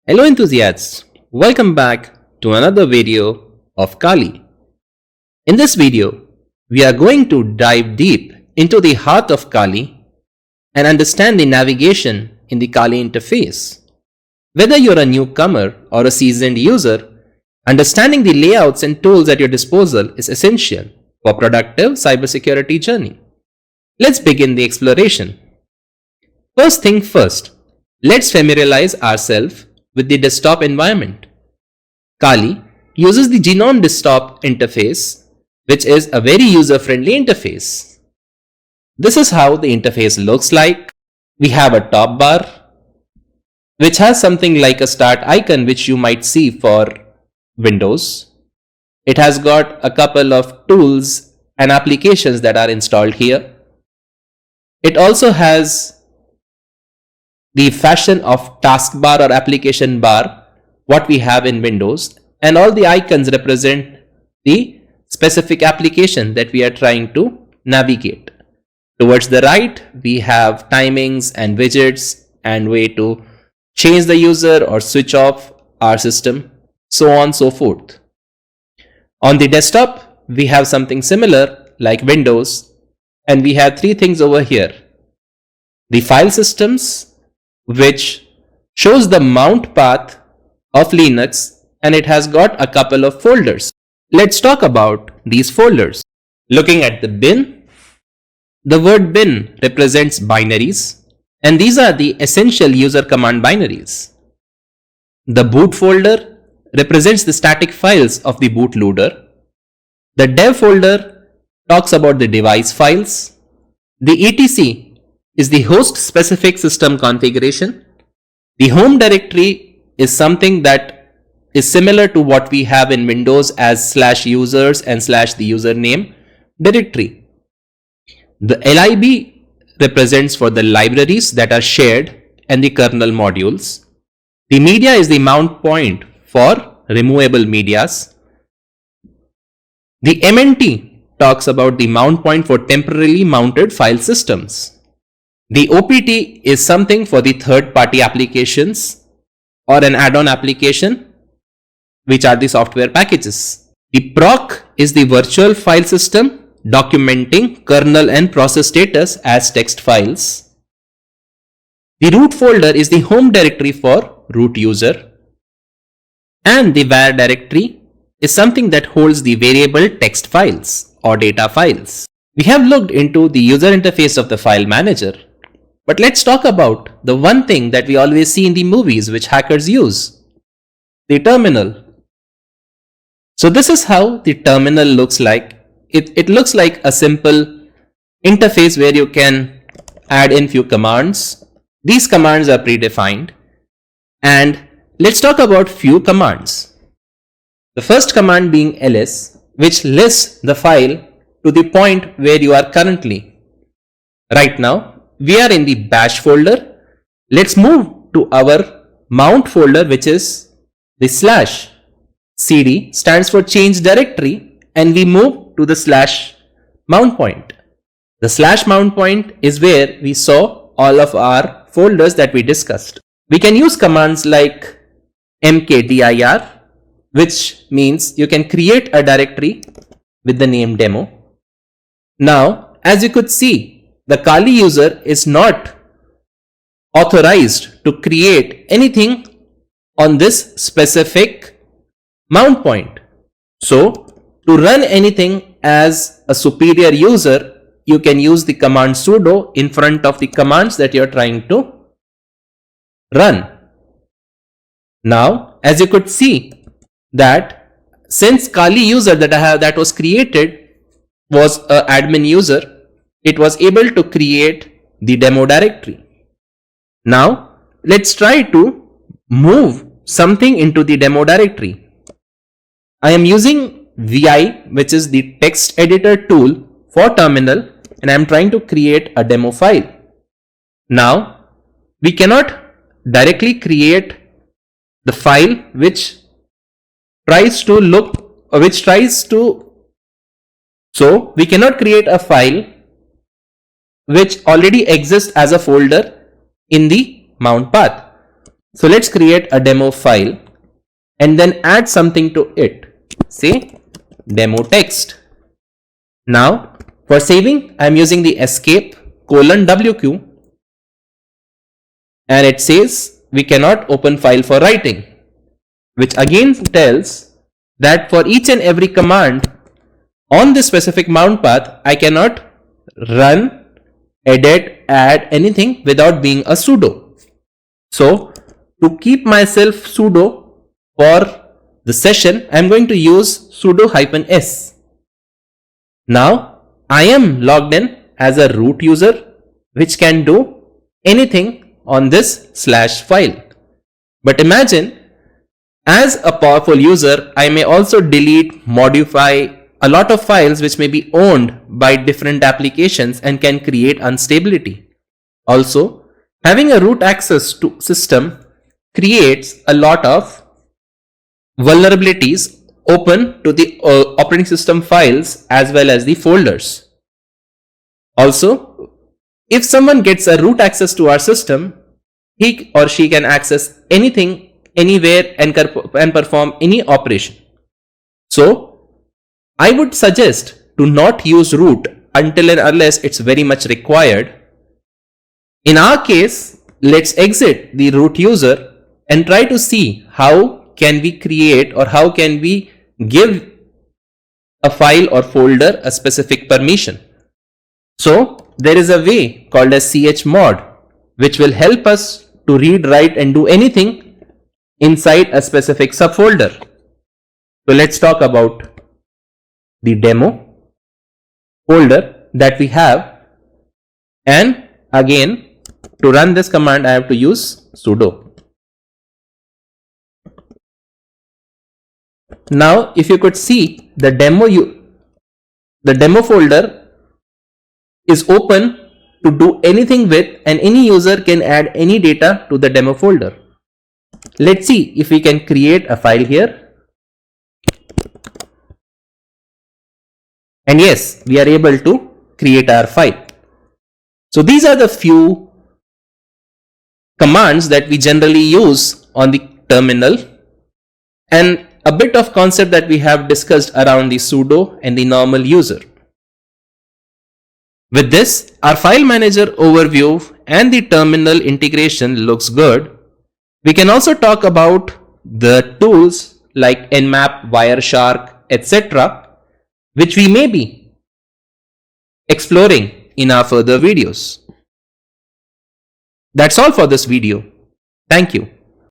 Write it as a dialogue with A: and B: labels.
A: Hello enthusiasts, welcome back to another video of Kali. In this video, we are going to dive deep into the heart of Kali and understand the navigation in the Kali interface. Whether you're a newcomer or a seasoned user, understanding the layouts and tools at your disposal is essential for productive cybersecurity journey. Let's begin the exploration. First thing first, let's familiarize ourselves with the desktop environment. Kali uses the Genome Desktop interface, which is a very user-friendly interface. This is how the interface looks like. We have a top bar, which has something like a start icon which you might see for Windows. It has got a couple of tools and applications that are installed here. It also has the fashion of taskbar or application bar, what we have in Windows, and all the icons represent the specific application that we are trying to navigate. Towards the right, we have timings and widgets and way to change the user or switch off our system, so on and so forth. On the desktop, we have something similar like Windows, and we have three things over here. The file systems, which shows the mount path of Linux, and it has got a couple of folders. Let's talk about these folders. Looking at the bin, the word bin represents binaries, and these are the essential user command binaries. The boot folder represents the static files of the bootloader. The dev folder talks about the device files. The etc is the host specific system configuration. The home directory is something that is similar to what we have in Windows as /users and /the username directory. The lib represents for the libraries that are shared and the kernel modules. The media is the mount point for removable medias. The mnt talks about the mount point for temporarily mounted file systems. The OPT is something for the third-party applications or an add-on application, which are the software packages. The proc is the virtual file system documenting kernel and process status as text files. The root folder is the home directory for root user. And the var directory is something that holds the variable text files or data files. We have looked into the user interface of the file manager. But let's talk about the one thing that we always see in the movies which hackers use, the terminal. So this is how the terminal looks like. It looks like a simple interface where you can add in few commands. These commands are predefined. And let's talk about few commands. The first command being ls, which lists the file to the point where you are currently. Right now, we are in the bash folder. Let's move to our mount folder, which is the /cd, stands for change directory, and we move to the /mount point. The /mount point is where we saw all of our folders that we discussed. We can use commands like mkdir, which means you can create a directory with the name demo. Now, as you could see, the Kali user is not authorized to create anything on this specific mount point. So, to run anything as a superior user, you can use the command sudo in front of the commands that you're trying to run. Now, as you could see that since Kali user that was created was an admin user, it was able to create the demo directory. Now, let's try to move something into the demo directory. I am using VI, which is the text editor tool for terminal, and I am trying to create a demo file. Now, we cannot directly create the file which tries to so we cannot create a file which already exists as a folder in the mount path. So let's create a demo file and then add something to it. Say demo text. Now for saving, I'm using the escape:WQ, and it says we cannot open file for writing, which again tells that for each and every command on this specific mount path, I cannot run, edit, add anything without being a sudo. So to keep myself sudo for the session, I'm going to use sudo -s. Now I am logged in as a root user, which can do anything on this /file. But imagine, as a powerful user, I may also delete, modify a lot of files which may be owned by different applications and can create instability. Also, having a root access to system creates a lot of vulnerabilities open to the operating system files as well as the folders. Also, if someone gets a root access to our system, he or she can access anything, anywhere, and perform any operation. So I would suggest to not use root until and unless it's very much required. In our case, let's exit the root user and try to see how can we create or how can we give a file or folder a specific permission. So there is a way called as chmod, which will help us to read, write, and do anything inside a specific subfolder. So let's talk about the demo folder that we have, and again, to run this command I have to use sudo. Now if you could see, the demo folder is open to do anything with, and any user can add any data to the demo folder. Let's see if we can create a file here. And yes, we are able to create our file. So these are the few commands that we generally use on the terminal, and a bit of concept that we have discussed around the sudo and the normal user. With this, our file manager overview and the terminal integration looks good. We can also talk about the tools like Nmap, Wireshark, etc., which we may be exploring in our further videos. That's all for this video. Thank you.